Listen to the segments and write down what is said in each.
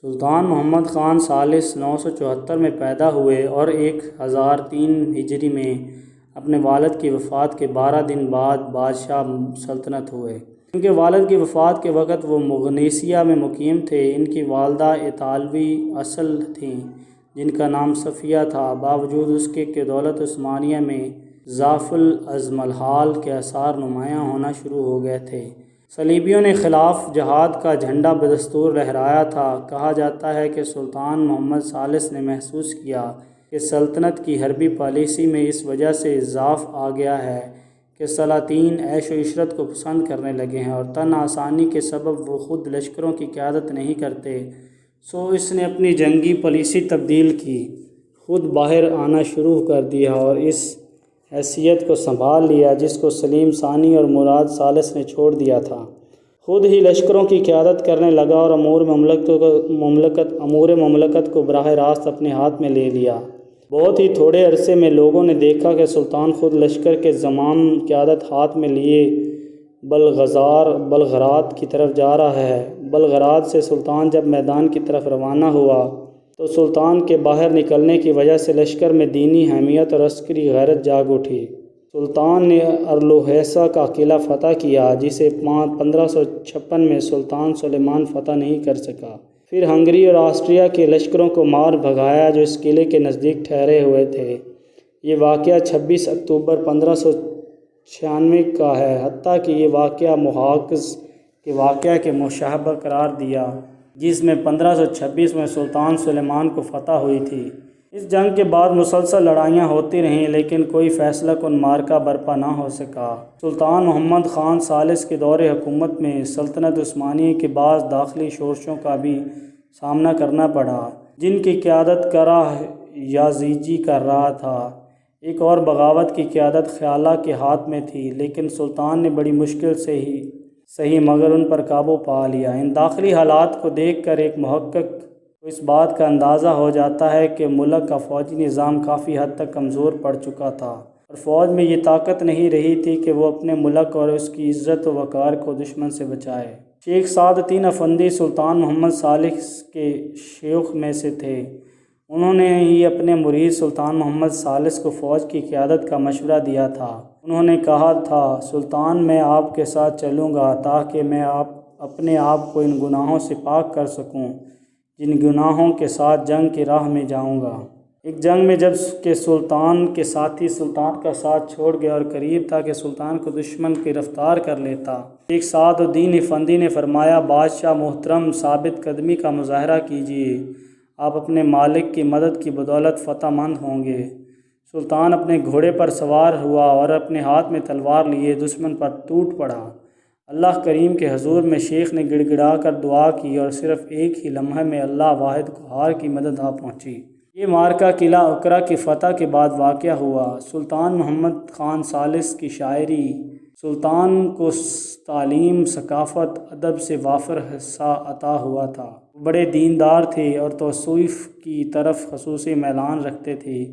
سلطان محمد خان ثالث 974 میں پیدا ہوئے اور 1003 ہجری میں اپنے والد کی وفات کے 12 دن بعد بادشاہ سلطنت ہوئے۔ کیونکہ والد کی وفات کے وقت وہ مغنیسیہ میں مقیم تھے۔ ان کی والدہ اطالوی اصل تھیں جن کا نام صفیہ تھا۔ باوجود اس کے کہ دولت عثمانیہ میں ضعف الازملحال کے آثار نمایاں ہونا شروع ہو گئے تھے، صلیبیوں نے خلاف جہاد کا جھنڈا بدستور لہرایا تھا۔ کہا جاتا ہے کہ سلطان محمد ثالث نے محسوس کیا کہ سلطنت کی حربی پالیسی میں اس وجہ سے ضعف آ گیا ہے کہ سلاطین عیش و عشرت کو پسند کرنے لگے ہیں اور تن آسانی کے سبب وہ خود لشکروں کی قیادت نہیں کرتے، سو اس نے اپنی جنگی پالیسی تبدیل کی، خود باہر آنا شروع کر دیا اور اس حیثیت کو سنبھال لیا جس کو سلیم ثانی اور مراد ثالث نے چھوڑ دیا تھا۔ خود ہی لشکروں کی قیادت کرنے لگا اور امور مملکت کو براہ راست اپنے ہاتھ میں لے لیا۔ بہت ہی تھوڑے عرصے میں لوگوں نے دیکھا کہ سلطان خود لشکر کے زمام قیادت ہاتھ میں لیے بلغراد کی طرف جا رہا ہے۔ بلغراد سے سلطان جب میدان کی طرف روانہ ہوا تو سلطان کے باہر نکلنے کی وجہ سے لشکر میں دینی حمیت اور عسکری غیرت جاگ اٹھی۔ سلطان نے ارلوحیسا کا قلعہ فتح کیا جسے 1556 میں سلطان سلیمان فتح نہیں کر سکا۔ پھر ہنگری اور آسٹریا کے لشکروں کو مار بھگایا جو اس قلعے کے نزدیک ٹھہرے ہوئے تھے۔ یہ واقعہ 26 اکتوبر 1596 کا ہے، حتیٰ کہ یہ واقعہ محافظ کے واقعہ کے مشابہ قرار دیا جس میں 1526 میں سلطان سلیمان کو فتح ہوئی تھی۔ اس جنگ کے بعد مسلسل لڑائیاں ہوتی رہیں لیکن کوئی فیصلہ کن معرکہ برپا نہ ہو سکا۔ سلطان محمد خان ثالث کے دور حکومت میں سلطنت عثمانیہ کے بعض داخلی شورشوں کا بھی سامنا کرنا پڑا جن کی قیادت قرہ یازیجی کر رہا تھا۔ ایک اور بغاوت کی قیادت خیالہ کے ہاتھ میں تھی لیکن سلطان نے بڑی مشکل سے ہی صحیح مگر ان پر قابو پا لیا۔ ان داخلی حالات کو دیکھ کر ایک محقق کو اس بات کا اندازہ ہو جاتا ہے کہ ملک کا فوجی نظام کافی حد تک کمزور پڑ چکا تھا اور فوج میں یہ طاقت نہیں رہی تھی کہ وہ اپنے ملک اور اس کی عزت و وقار کو دشمن سے بچائے۔ شیخ سعد الدین افندی سلطان محمد ثالث کے شیوخ میں سے تھے۔ انہوں نے ہی اپنے مرید سلطان محمد ثالث کو فوج کی قیادت کا مشورہ دیا تھا۔ انہوں نے کہا تھا، سلطان میں آپ کے ساتھ چلوں گا تاکہ میں اپنے آپ کو ان گناہوں سے پاک کر سکوں جن گناہوں کے ساتھ جنگ کی راہ میں جاؤں گا۔ ایک جنگ میں جب کہ سلطان کے ساتھی سلطان کا ساتھ چھوڑ گیا اور قریب تھا کہ سلطان کو دشمن گرفتار کر لیتا، شیخ سعد الدین افندی نے فرمایا، بادشاہ محترم ثابت قدمی کا مظاہرہ کیجیے، آپ اپنے مالک کی مدد کی بدولت فتح مند ہوں گے۔ سلطان اپنے گھوڑے پر سوار ہوا اور اپنے ہاتھ میں تلوار لیے دشمن پر ٹوٹ پڑا۔ اللہ کریم کے حضور میں شیخ نے گڑ گڑا کر دعا کی اور صرف ایک ہی لمحے میں اللہ واحد قہار کی مدد آ پہنچی۔ یہ معرکہ قلعہ اکرا کی فتح کے بعد واقع ہوا۔ سلطان محمد خان ثالث کی شاعری سلطان کو تعلیم، ثقافت، ادب سے وافر حصہ عطا ہوا تھا۔ وہ بڑے دیندار تھے اور تصوف کی طرف خصوصی میلان رکھتے تھے۔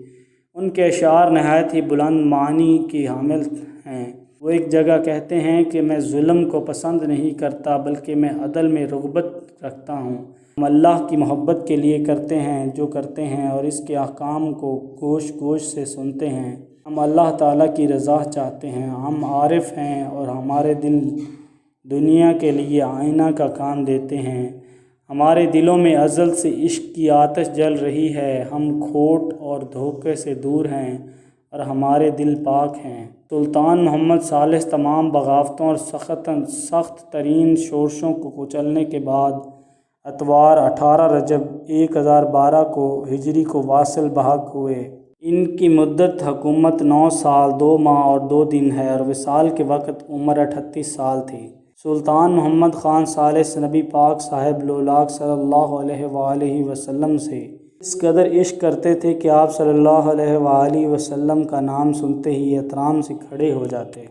ان کے اشعار نہایت ہی بلند معنی کی حامل ہیں۔ وہ ایک جگہ کہتے ہیں کہ میں ظلم کو پسند نہیں کرتا بلکہ میں عدل میں رغبت رکھتا ہوں۔ ہم اللہ کی محبت کے لیے کرتے ہیں جو کرتے ہیں اور اس کے احکام کو گوش گوش سے سنتے ہیں۔ ہم اللہ تعالیٰ کی رضا چاہتے ہیں۔ ہم عارف ہیں اور ہمارے دل دنیا کے لیے آئینہ کا کام دیتے ہیں۔ ہمارے دلوں میں ازل سے عشق کی آتش جل رہی ہے۔ ہم کھوٹ اور دھوکے سے دور ہیں اور ہمارے دل پاک ہیں۔ سلطان محمد ثالث تمام بغاوتوں اور سخت ترین شورشوں کو کچلنے کے بعد اتوار 18 رجب 1012 کو ہجری کو واصل بحق ہوئے۔ ان کی مدت حکومت 9 سال 2 ماہ اور 2 دن ہے اور وصال کے وقت عمر 38 سال تھی۔ سلطان محمد خان ثالث نبی پاک صاحب لولاک صلی اللہ علیہ وآلہ وسلم سے اس قدر عشق کرتے تھے کہ آپ صلی اللہ علیہ وآلہ وسلم کا نام سنتے ہی احترام سے کھڑے ہو جاتے۔